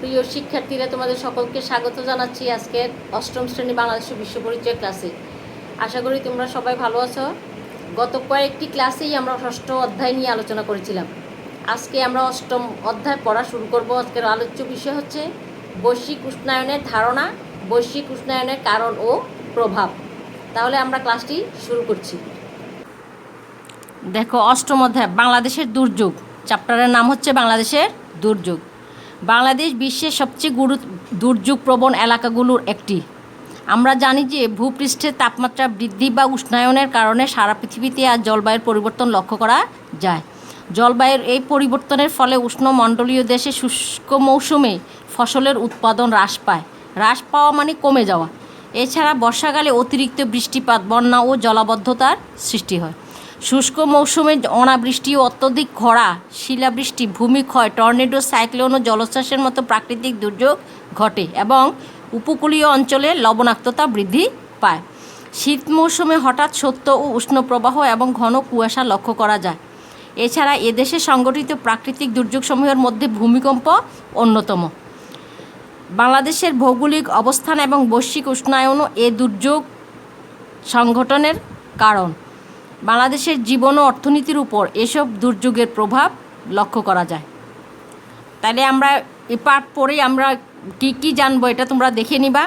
প্রিয় শিক্ষার্থীরা, তোমাদের সকলকে স্বাগত জানাচ্ছি আজকের অষ্টম শ্রেণী বাংলাদেশের বিশ্ব পরিচয় ক্লাসে। আশা করি তোমরা সবাই ভালো আছো। গত কয়েকটি ক্লাসেই আমরা ষষ্ঠ অধ্যায় নিয়ে আলোচনা করেছিলাম। আজকে আমরা অষ্টম অধ্যায় পড়া শুরু করব। আজকের আলোচ্য বিষয় হচ্ছে বৈশ্বিক উষ্ণায়নের ধারণা, বৈশ্বিক উষ্ণায়নের কারণ ও প্রভাব। তাহলে আমরা ক্লাসটি শুরু করছি। দেখো, অষ্টম অধ্যায় বাংলাদেশের দুর্যোগ, চ্যাপ্টারের নাম হচ্ছে বাংলাদেশের দুর্যোগ। বাংলাদেশ বিশ্বের সবচেয়ে দুর্যোগ প্রবণ এলাকাগুলোর একটি। আমরা জানি যে ভূপৃষ্ঠের তাপমাত্রা বৃদ্ধি বা উষ্ণায়নের কারণে সারা পৃথিবীতে আজ জলবায়ুর পরিবর্তন লক্ষ্য করা যায়। জলবায়ুর এই পরিবর্তনের ফলে উষ্ণমণ্ডলীয় দেশে শুষ্ক মৌসুমে ফসলের উৎপাদন হ্রাস পাওয়া মানে কমে যাওয়া। এছাড়া বর্ষাকালে অতিরিক্ত বৃষ্টিপাত, বন্যা ও জলাবদ্ধতার সৃষ্টি হয়। শুষ্ক মৌসুমে অনাবৃষ্টি ও অত্যধিক খরা, শিলাবৃষ্টি, ভূমিক্ষয়, টর্নেডো, সাইক্লোন ও জলোচ্ছ্বাসের মতো প্রাকৃতিক দুর্যোগ ঘটে এবং উপকূলীয় অঞ্চলে লবণাক্ততা বৃদ্ধি পায়। শীত মৌসুমে হঠাৎ সত্য ও উষ্ণ প্রবাহ এবং ঘন কুয়াশা লক্ষ্য করা যায়। এছাড়া এদেশে সংঘটিত প্রাকৃতিক দুর্যোগসমূহের মধ্যে ভূমিকম্প অন্যতম। বাংলাদেশের ভৌগোলিক অবস্থান এবং বৈশ্বিক উষ্ণায়নও এ দুর্যোগ সংঘটনের কারণ। বাংলাদেশের জীবন ও অর্থনীতির উপর এসব দুর্যোগের প্রভাব লক্ষ্য করা যায়। তাহলে আমরা এই পার্ট পরেই আমরা কী জানবো এটা তোমরা দেখে নিবা।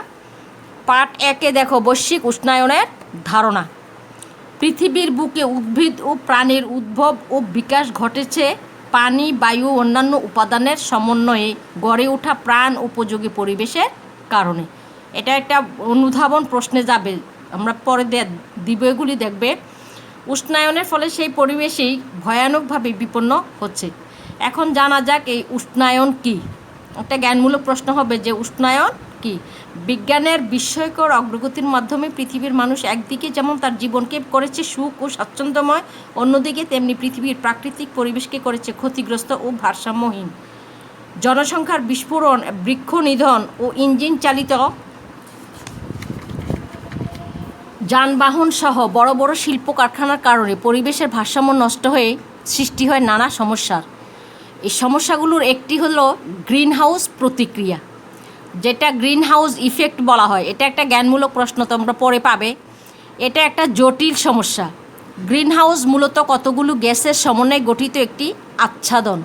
পার্ট একে দেখো, বৈশ্বিক উষ্ণায়নের ধারণা। পৃথিবীর বুকে উদ্ভিদ ও প্রাণীর উদ্ভব ও বিকাশ ঘটেছে পানি, বায়ু ও অন্যান্য উপাদানের সমন্বয়ে গড়ে ওঠা প্রাণ উপযোগী পরিবেশের কারণে। এটা একটা অনুধাবন প্রশ্নে যাবে, আমরা পরে দিব, এগুলি দেখবে। উষ্ণায়নের ফলে সেই পরিবেশেই ভয়ানকভাবে বিপন্ন হচ্ছে। এখন জানা যাক এই উষ্ণায়ন কী। একটা জ্ঞানমূলক প্রশ্ন হবে যে উষ্ণায়ন কী। বিজ্ঞানের বিস্ময়কর অগ্রগতির মাধ্যমে পৃথিবীর মানুষ একদিকে যেমন তার জীবনকে করেছে সুখ ও স্বাচ্ছন্দ্যময়, অন্যদিকে তেমনি পৃথিবীর প্রাকৃতিক পরিবেশকে করেছে ক্ষতিগ্রস্ত ও ভারসাম্যহীন। জনসংখ্যার বিস্ফোরণ, বৃক্ষ নিধন ও ইঞ্জিন চালিত যানবাহন সহ বড় বড় শিল্প কারখানার কারণে পরিবেশের ভারসাম্য নষ্ট হয়ে সৃষ্টি হয় নানা সমস্যার। এই সমস্যাগুলোর একটি হলো গ্রিন হাউস প্রতিক্রিয়া, যেটা গ্রিন হাউস ইফেক্ট বলা হয়। এটা একটা জ্ঞানমূলক প্রশ্ন, তোমরা পরে পাবে। এটা একটা জটিল সমস্যা। গ্রিন হাউস মূলত কতগুলো গ্যাসের সমন্বয়ে গঠিত একটি আচ্ছাদন।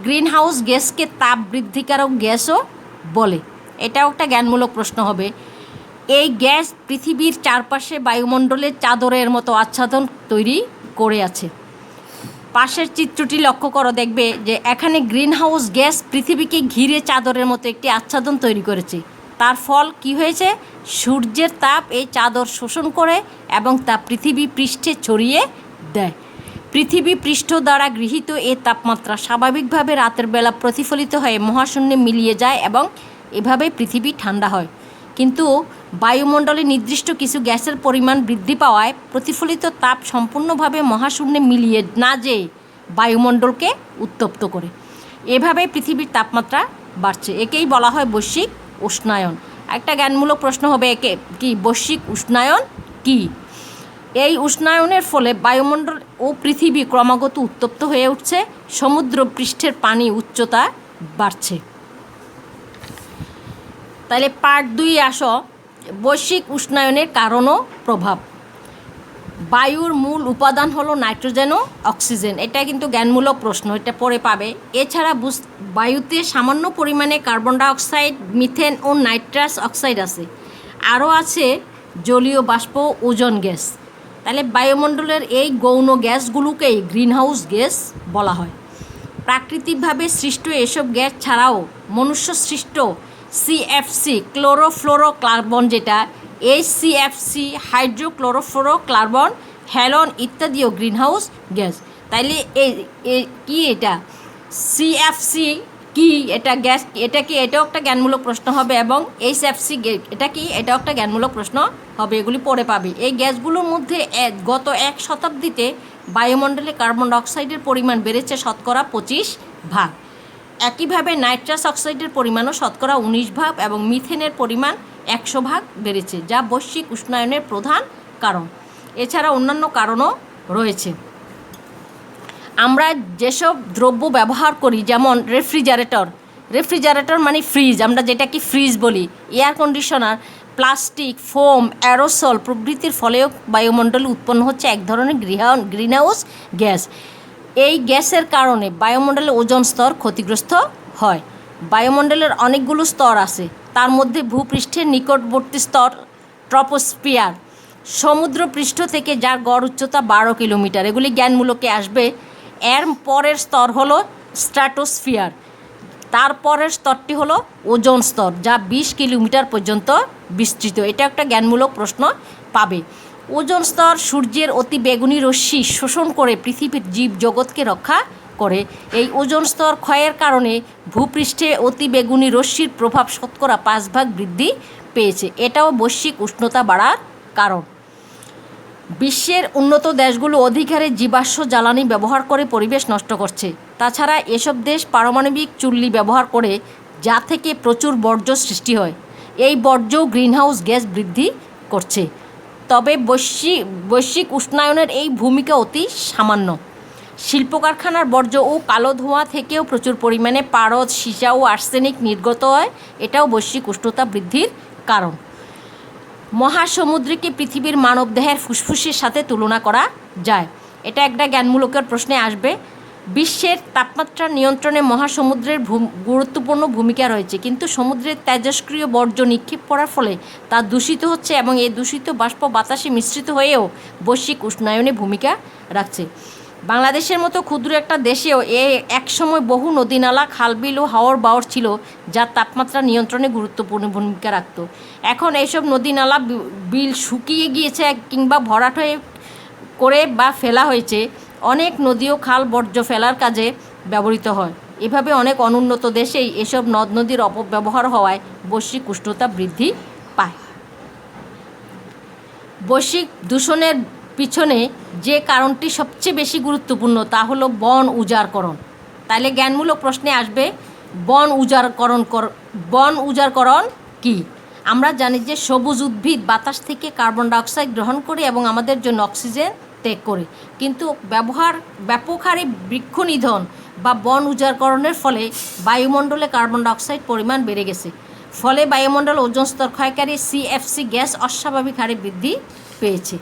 গ্রিন হাউস গ্যাসকে তাপ বৃদ্ধিকারক গ্যাসও বলে। এটাও একটা জ্ঞানমূলক প্রশ্ন হবে। এই গ্যাস পৃথিবীর চারপাশে বায়ুমণ্ডলের চাদরের মতো আচ্ছাদন তৈরি করে আছে। পাশের চিত্রটি লক্ষ্য করো, দেখবে যে এখানে গ্রিন হাউস গ্যাস পৃথিবীকে ঘিরে চাদরের মতো একটি আচ্ছাদন তৈরি করেছে। তার ফল কি হয়েছে? সূর্যের তাপ এই চাদর শোষণ করে এবং তা পৃথিবী পৃষ্ঠে ছড়িয়ে দেয়। পৃথিবী পৃষ্ঠ দ্বারা গৃহীত এই তাপমাত্রা স্বাভাবিকভাবে রাতের বেলা প্রতিফলিত হয়ে মহাশূন্যে মিলিয়ে যায় এবং এভাবে পৃথিবী ঠান্ডা হয়। কিন্তু বায়ুমণ্ডলে নির্দিষ্ট কিছু গ্যাসের পরিমাণ বৃদ্ধি পাওয়ায় প্রতিফলিত তাপ সম্পূর্ণভাবে মহাশূন্যে মিলিয়ে না যেয়ে বায়ুমণ্ডলকে উত্তপ্ত করে। এভাবে পৃথিবীর তাপমাত্রা বাড়ছে। একেই বলা হয় বৈশ্বিক উষ্ণায়ন। একটা জ্ঞানমূলক প্রশ্ন হবে, একে কি বৈশ্বিক উষ্ণায়ন কি? এই উষ্ণায়নের ফলে বায়ুমণ্ডল ও পৃথিবী ক্রমাগত উত্তপ্ত হয়ে উঠছে। সমুদ্র পৃষ্ঠের পানি উচ্চতা বাড়ছে। তাহলে পার্ট 2 আসো, বৈশ্বিক উষ্ণায়নের কারণ ও প্রভাব। বায়ুর মূল উপাদান হলো নাইট্রোজেন ও অক্সিজেন। এটা কিন্তু জ্ঞানমূলক প্রশ্ন, এটা পরে পাবে। এছাড়া বায়ুতে সামান্য পরিমাণে কার্বন ডাইঅক্সাইড, মিথেন ও নাইট্রাস অক্সাইড আছে। আরও আছে জলীয় বাষ্প, ওজোন গ্যাস। তাহলে বায়ুমণ্ডলের এই গৌণ গ্যাসগুলোকেই গ্রিনহাউস গ্যাস বলা হয়। প্রাকৃতিকভাবে সৃষ্ট এসব গ্যাস ছাড়াও মনুষ্য সৃষ্ট সিএফসি, ক্লোরোফ্লোরোকার্বন, যেটা এইচসিএফসি, হাইড্রোক্লোরোফ্লোরোকার্বন, হ্যালন ইত্যাদিও গ্রিনহাউস গ্যাস। তাইলে কি এটা সিএফসি কি? এটা গ্যাস, এটা কি? এটাও একটা জ্ঞানমূলক প্রশ্ন হবে। এবং এইচএফসি এটা কি? এটাও একটা জ্ঞানমূলক প্রশ্ন হবে। এগুলি পরে পাবে। এই গ্যাসগুলোর মধ্যে গত 1 শতাব্দীতে বায়ুমণ্ডলে কার্বন ডাইঅক্সাইডের পরিমাণ বেড়েছে শতকরা 25%। একইভাবে নাইট্রাস অক্সাইডের পরিমাণও শতকরা 19% এবং মিথেনের পরিমাণ 100% বেড়েছে, যা বৈশ্বিক উষ্ণায়নের প্রধান কারণ। এছাড়া অন্যান্য কারণও রয়েছে। আমরা যেসব দ্রব্য ব্যবহার করি, যেমন রেফ্রিজারেটর, রেফ্রিজারেটর মানে ফ্রিজ, আমরা যেটাকে ফ্রিজ বলি, air conditioner, plastic, foam, aerosol প্রভৃতির ফলেও বায়ুমণ্ডলে উৎপন্ন হচ্ছে এক ধরনের গ্রিনহাউস গ্যাস। এই গ্যাসের কারণে বায়ুমণ্ডলের ওজোন স্তর ক্ষতিগ্রস্ত হয়। বায়ুমণ্ডলের অনেকগুলো স্তর আছে, তার মধ্যে ভূপৃষ্ঠের নিকটবর্তী স্তর ট্রপোস্ফিয়ার, সমুদ্রপৃষ্ঠ থেকে যার গড় উচ্চতা 12 কিলোমিটার, এগুলি জ্ঞানমূলকে আসবে। এর পরের স্তর হলো স্ট্র্যাটোস্ফিয়ার, তারপরের স্তরটি হলো ওজোন স্তর, যা 20 কিলোমিটার পর্যন্ত বিস্তৃত। এটা একটা জ্ঞানমূলক প্রশ্ন পাবে। ওজোন স্তর সূর্যের অতি বেগুনি রশ্মি শোষণ করে পৃথিবীর জীব জগৎকে রক্ষা করে। এই ওজোন স্তর ক্ষয়ের কারণে ভূপৃষ্ঠে অতি বেগুনি রশ্মির প্রভাব শতকরা 5 ভাগ বৃদ্ধি পেয়েছে। এটাও বৈশ্বিক উষ্ণতা বাড়ার কারণ। বিশ্বের উন্নত দেশগুলো অধিকারে জীবাশ্ম জ্বালানি ব্যবহার করে পরিবেশ নষ্ট করছে। তাছাড়া এসব দেশ পারমাণবিক চুল্লি ব্যবহার করে, যা থেকে প্রচুর বর্জ্য সৃষ্টি হয়। এই বর্জ্য গ্রিনহাউস গ্যাস বৃদ্ধি করছে। তবে বৈশ্বিক উষ্ণায়নের এই ভূমিকা অতি সামান্য। শিল্প কারখানার বর্জ্য ও কালো ধোঁয়া থেকেও প্রচুর পরিমাণে পারদ, সীসা ও আর্সেনিক নির্গত হয়। এটাও বৈশ্বিক উষ্ণতা বৃদ্ধির কারণ। মহাসমুদ্রকে পৃথিবীর মানবদেহের ফুসফুসের সাথে তুলনা করা যায়। এটা একটা জ্ঞানমূলকের প্রশ্নে আসবে। বিশ্বের তাপমাত্রা নিয়ন্ত্রণে মহাসমুদ্রের গুরুত্বপূর্ণ ভূমিকা রয়েছে, কিন্তু সমুদ্রের তেজস্ক্রিয় বর্জ্য নিক্ষেপ করার ফলে তা দূষিত হচ্ছে এবং এই দূষিত বাষ্প বাতাসে মিশ্রিত হয়েও বৈশ্বিক উষ্ণায়নে ভূমিকা রাখছে। বাংলাদেশের মতো ক্ষুদ্র একটা দেশেও একসময় বহু নদীনালা, খালবিল ও হাওর বাওর ছিল, যা তাপমাত্রা নিয়ন্ত্রণে গুরুত্বপূর্ণ ভূমিকা রাখত। এখন এইসব নদীনালা বিল শুকিয়ে গিয়েছে কিংবা ভরাট হয়ে করে বা ফেলা হয়েছে। অনেক নদী ও খাল বর্জ্য ফেলার কাজে ব্যবহৃত হয়। এভাবে অনেক অনুন্নত দেশেই এসব নদ নদীর অপব্যবহার হওয়ায় বৈশ্বিক উষ্ণতা বৃদ্ধি পায়। বৈশ্বিক দূষণের পিছনে যে কারণটি সবচেয়ে বেশি গুরুত্বপূর্ণ তা হলো বন উজাড়করণ। তাইলে জ্ঞানমূলক প্রশ্নে আসবে বন উজাড়করণ কি? আমরা জানি যে সবুজ উদ্ভিদ বাতাস থেকে কার্বন ডাইঅক্সাইড গ্রহণ করে এবং আমাদের জন্য অক্সিজেন ত্যাগ করে, কিন্তু ব্যাপক হারে বৃক্ষ নিধন বা বন উজাড়করণের ফলে বায়ুমণ্ডলে কার্বন ডাইঅক্সাইড পরিমাণ বেড়ে গেছে। ফলে বায়ুমণ্ডল ওজোন স্তর ক্ষয়কারী CFC গ্যাস অস্বাভাবিক হারে বৃদ্ধি পেয়েছে।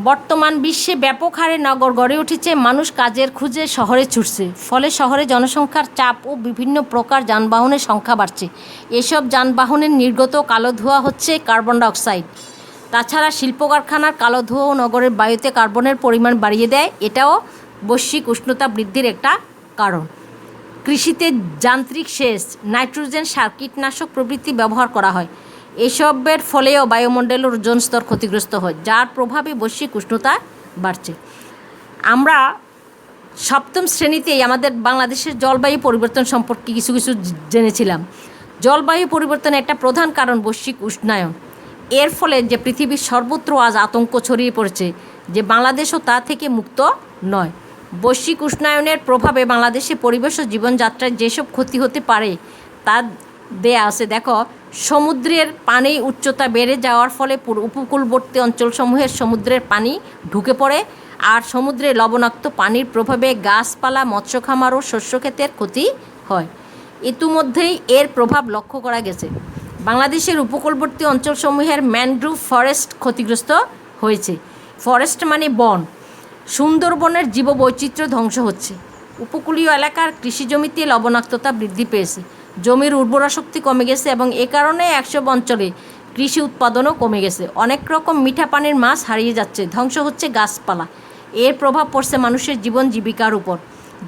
বর্তমান বিশ্বে ব্যাপক হারে নগর গড়ে উঠেছে। মানুষ কাজের খুঁজে শহরে ছুটছে, ফলে শহরে জনসংখ্যার চাপ ও বিভিন্ন প্রকার যানবাহনের সংখ্যা বাড়ছে। এসব যানবাহনের নির্গত কালো ধোঁয়া হচ্ছে কার্বন ডাইঅক্সাইড। তাছাড়া শিল্প কারখানার কালো ধোঁয়া ও নগরের বায়ুতে কার্বনের পরিমাণ বাড়িয়ে দেয়। এটাও বৈশ্বিক উষ্ণতা বৃদ্ধির একটা কারণ। কৃষিতে যান্ত্রিক সেচ, নাইট্রোজেন সার, কীটনাশক প্রভৃতি ব্যবহার করা হয়। এসবের ফলেও বায়ুমণ্ডলের ওজোন স্তর ক্ষতিগ্রস্ত হয়, যার প্রভাবে বৈশ্বিক উষ্ণতা বাড়ছে। আমরা সপ্তম শ্রেণীতেই আমাদের বাংলাদেশের জলবায়ু পরিবর্তন সম্পর্কে কিছু জেনেছিলাম। জলবায়ু পরিবর্তনের একটা প্রধান কারণ বৈশ্বিক উষ্ণায়ন। এর ফলে যে পৃথিবীর সর্বত্র আজ আতঙ্ক ছড়িয়ে পড়েছে যে বাংলাদেশও তা থেকে মুক্ত নয়। বৈশ্বিক উষ্ণায়নের প্রভাবে বাংলাদেশে পরিবেশ ও জীবনযাত্রায় যেসব ক্ষতি হতে পারে তা দেয়া আছে। দেখো, সমুদ্রের পানির উচ্চতা বেড়ে যাওয়ার ফলে উপকূলবর্তী অঞ্চলসমূহের সমুদ্রের পানি ঢুকে পড়ে, আর সমুদ্রে লবণাক্ত পানির প্রভাবে গাছপালা, মৎস্য খামার ও শস্যক্ষেতের ক্ষতি হয়। ইতিমধ্যেই এর প্রভাব লক্ষ্য করা গেছে। বাংলাদেশের উপকূলবর্তী অঞ্চলসমূহের ম্যানগ্রোভ ফরেস্ট ক্ষতিগ্রস্ত হয়েছে। ফরেস্ট মানে বন। সুন্দরবনের জীববৈচিত্র্য ধ্বংস হচ্ছে। উপকূলীয় এলাকার কৃষিজমিতে লবণাক্ততা বৃদ্ধি পেয়েছে, জমির উর্বরা শক্তি কমে গেছে এবং এ কারণে একসব অঞ্চলে কৃষি উৎপাদনও কমে গেছে। অনেক রকম মিঠা পানির মাছ হারিয়ে যাচ্ছে, ধ্বংস হচ্ছে গাছপালা। এর প্রভাব পড়ছে মানুষের জীবন জীবিকার উপর।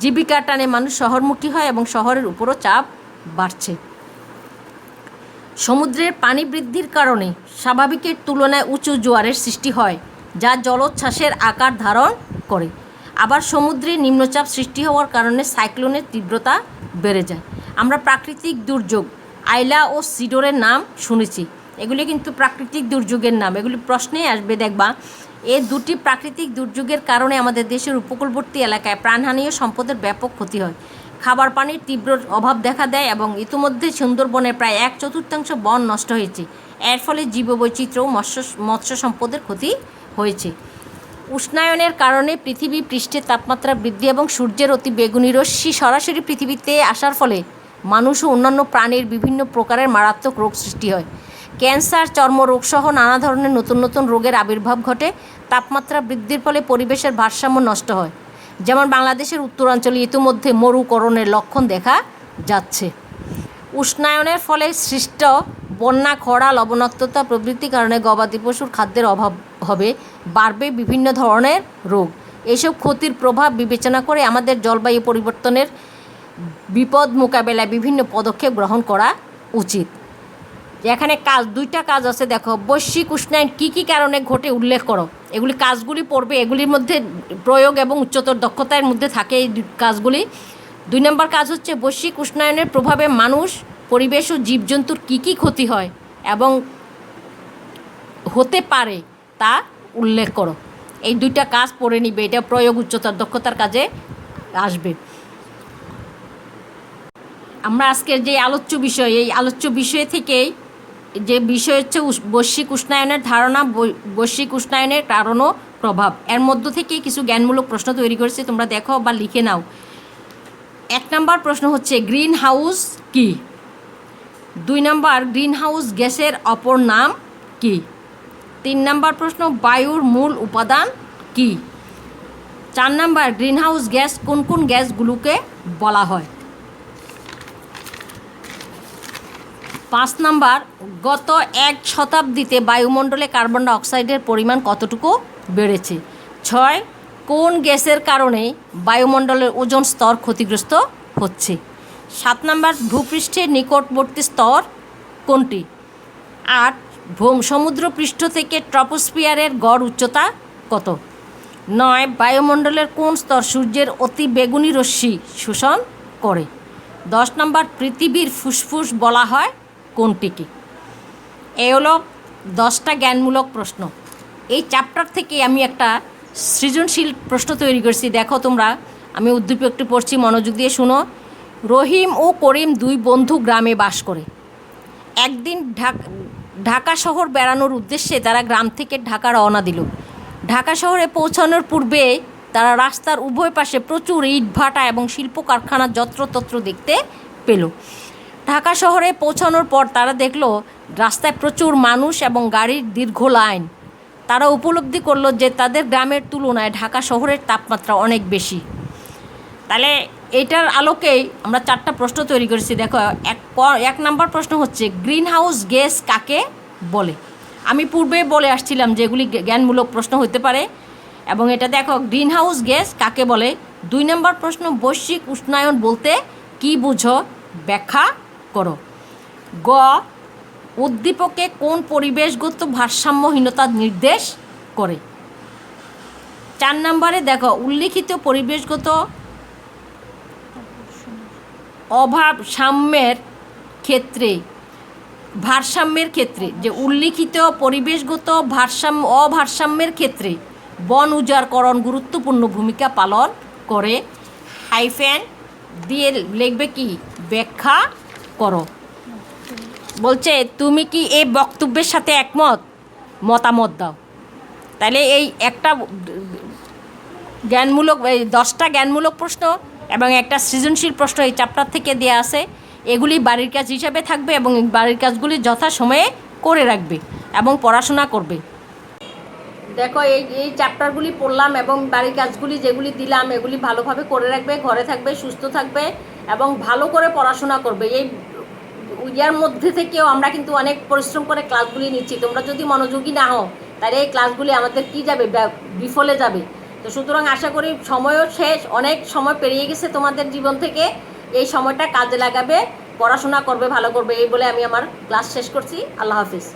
জীবিকার টানে মানুষ শহরমুখী হয় এবং শহরের উপরও চাপ বাড়ছে। সমুদ্রের পানি বৃদ্ধির কারণে স্বাভাবিকের তুলনায় উঁচু জোয়ারের সৃষ্টি হয়, যা জলোচ্ছ্বাসের আকার ধারণ করে। আবার সমুদ্রে নিম্নচাপ সৃষ্টি হওয়ার কারণে সাইক্লোনের তীব্রতা বেড়ে যায়। আমরা প্রাকৃতিক দুর্যোগ আইলা ও সিডরের নাম শুনেছি। এগুলি কিন্তু প্রাকৃতিক দুর্যোগের নাম, এগুলি প্রশ্নে আসবে। দেখবা, এই দুটি প্রাকৃতিক দুর্যোগের কারণে আমাদের দেশের উপকূলবর্তী এলাকায় প্রাণহানি ও সম্পদের ব্যাপক ক্ষতি হয়। খাবার পানির তীব্র অভাব দেখা দেয় এবং ইতিমধ্যে সুন্দরবনের প্রায় 1/4 বন নষ্ট হয়েছে। এর ফলে জীববৈচিত্র্য ও মৎস্য সম্পদের ক্ষতি হয়েছে। উষ্ণায়নের কারণে পৃথিবী পৃষ্ঠের তাপমাত্রা বৃদ্ধি এবং সূর্যের অতি বেগুনি রশ্মি সরাসরি পৃথিবীতে আসার ফলে মানুষ ও অন্যান্য প্রাণীর বিভিন্ন প্রকারের মারাত্মক রোগ সৃষ্টি হয়। ক্যান্সার, চর্মরোগ সহ নানা ধরনের নতুন নতুন রোগের আবির্ভাব ঘটে। তাপমাত্রা বৃদ্ধির ফলে পরিবেশের ভারসাম্য নষ্ট হয়। যেমন বাংলাদেশের উত্তরাঞ্চলে ইতিমধ্যে মরুকরণের লক্ষণ দেখা যাচ্ছে। উষ্ণায়নের ফলে সৃষ্ট বন্যা, খরা, লবণাক্ততা প্রভৃতি কারণে গবাদি পশুর খাদ্যের অভাব হবে, বাড়বে বিভিন্ন ধরনের রোগ। এসব ক্ষতির প্রভাব বিবেচনা করে আমাদের জলবায়ু পরিবর্তনের বিপদ মোকাবেলায় বিভিন্ন পদক্ষেপ গ্রহণ করা উচিত। এখানে দুইটা কাজ আছে, দেখো। বৈশ্বিক উষ্ণায়ন কী কী কারণে ঘটে উল্লেখ করো। এগুলি কাজগুলি পড়বে, এগুলির মধ্যে প্রয়োগ এবং উচ্চতর দক্ষতার মধ্যে থাকে এই কাজগুলি। 2 নম্বর কাজ হচ্ছে বৈশ্বিক উষ্ণায়নের প্রভাবে মানুষ, পরিবেশ ও জীবজন্তুর কী কী ক্ষতি হয় এবং হতে পারে তা উল্লেখ করো। এই 2টা কাজ পড়ে নিবে, এটা প্রয়োগ উচ্চতর দক্ষতার কাজে আসবে। আমরা আজকের যে আলোচ্য বিষয়, এই আলোচ্য বিষয় থেকেই যে বিষয় হচ্ছে বৈশ্বিক উষ্ণায়নের ধারণা, বৈশ্বিক উষ্ণায়নের কারণ ও প্রভাব, এর মধ্য থেকেই কিছু জ্ঞানমূলক প্রশ্ন তৈরি করেছি, তোমরা দেখো বা লিখে নাও। 1 নম্বর প্রশ্ন হচ্ছে গ্রিন হাউস কী? 2 নম্বর গ্রিন হাউস গ্যাসের অপর নাম কী? 3 নম্বর প্রশ্ন বায়ুর মূল উপাদান কী? 4 নম্বর গ্রিন হাউস গ্যাস কোন কোন গ্যাসগুলোকে বলা হয়? 5 নম্বর গত 1 শতাব্দীতে বায়ুমণ্ডলে কার্বন ডাই অক্সাইডের পরিমাণ কতটুকু বেড়েছে? 6 কোন গ্যাসের কারণে বায়ুমণ্ডলের ওজোন স্তর ক্ষতিগ্রস্ত হচ্ছে? 7 নম্বর ভূপৃষ্ঠের নিকটবর্তী স্তর কোনটি? 8 সমুদ্রপৃষ্ঠ থেকে ট্রপোস্ফিয়ারের গড় উচ্চতা কত? 9 বায়ুমণ্ডলের কোন স্তর সূর্যের অতি বেগুনি রশ্মি শোষণ করে? 10 নম্বর পৃথিবীর ফুসফুস বলা হয় কোনটিকে? এই হলো 10টা জ্ঞানমূলক প্রশ্ন। এই চ্যাপ্টার থেকে আমি একটা সৃজনশীল প্রশ্ন তৈরি করছি, দেখো তোমরা। আমি উদ্দীপকটি পড়ছি, মনোযোগ দিয়ে শুনো। রহিম ও করিম 2 বন্ধু গ্রামে বাস করে। একদিন ঢাকা শহর বেড়ানোর উদ্দেশ্যে তারা গ্রাম থেকে ঢাকা রওনা দিল। ঢাকা শহরে পৌঁছানোর পূর্বে তারা রাস্তার উভয় পাশে প্রচুর ইটভাটা এবং শিল্প কারখানা যত্রতত্র দেখতে পেল। ঢাকা শহরে পৌঁছানোর পর তারা দেখল রাস্তায় প্রচুর মানুষ এবং গাড়ির দীর্ঘ লাইন। তারা উপলব্ধি করলো যে তাদের গ্রামের তুলনায় ঢাকা শহরের তাপমাত্রা অনেক বেশি। তাহলে এটার আলোকেই আমরা 4টা প্রশ্ন তৈরি করেছি, দেখো। 1 নম্বর প্রশ্ন হচ্ছে গ্রিন হাউস গ্যাস কাকে বলে? আমি পূর্বে বলে আসছিলাম যে এগুলি জ্ঞানমূলক প্রশ্ন হতে পারে, এবং এটা দেখো গ্রিন হাউস গ্যাস কাকে বলে। 2 নম্বর প্রশ্ন বৈশ্বিক উষ্ণায়ন বলতে কী বুঝো, ব্যাখ্যা করো। গ উদ্দীপকে কোন পরিবেশগত ভারসাম্যহীনতা নির্দেশ করে? 4 নম্বরে দেখো উল্লিখিত পরিবেশগত ভারসাম্যের ক্ষেত্রে যে উল্লিখিত পরিবেশগত অভারসাম্যের ক্ষেত্রে বন উজাড়করণ গুরুত্বপূর্ণ ভূমিকা পালন করে। হাইফেন দিয়ে লিখবে কি, ব্যাখ্যা করো। বলছে তুমি কি এই বক্তব্যের সাথে একমত? মতামত দাও। তাহলে এই একটা জ্ঞানমূলক, এই 10টা জ্ঞানমূলক প্রশ্ন এবং একটা সৃজনশীল প্রশ্ন এই চ্যাপ্টার থেকে দেওয়া আছে। এগুলি বাড়ির কাজ হিসাবে থাকবে এবং বাড়ির কাজগুলি যথাসময়ে করে রাখবে এবং পড়াশোনা করবে। দেখো এই চ্যাপ্টারগুলি পড়লাম এবং বাড়ির কাজগুলি যেগুলি দিলাম এগুলি ভালোভাবে করে রাখবে, ঘরে থাকবে, সুস্থ থাকবে এবং ভালো করে পড়াশোনা করবে। এই ইয়ার মধ্যে থেকেও আমরা কিন্তু অনেক পরিশ্রম করে ক্লাসগুলি নিচ্ছি। তোমরা যদি মনোযোগী না হও তাহলে এই ক্লাসগুলি আমাদের কী যাবে, বিফলে যাবে। তো সুতরাং আশা করি সময়ও শেষ, অনেক সময় পেরিয়ে গেছে তোমাদের জীবন থেকে। এই সময়টা কাজে লাগাবে, পড়াশোনা করবে, ভালো করবে। এই বলে আমি আমার ক্লাস শেষ করছি। আল্লাহ হাফিজ।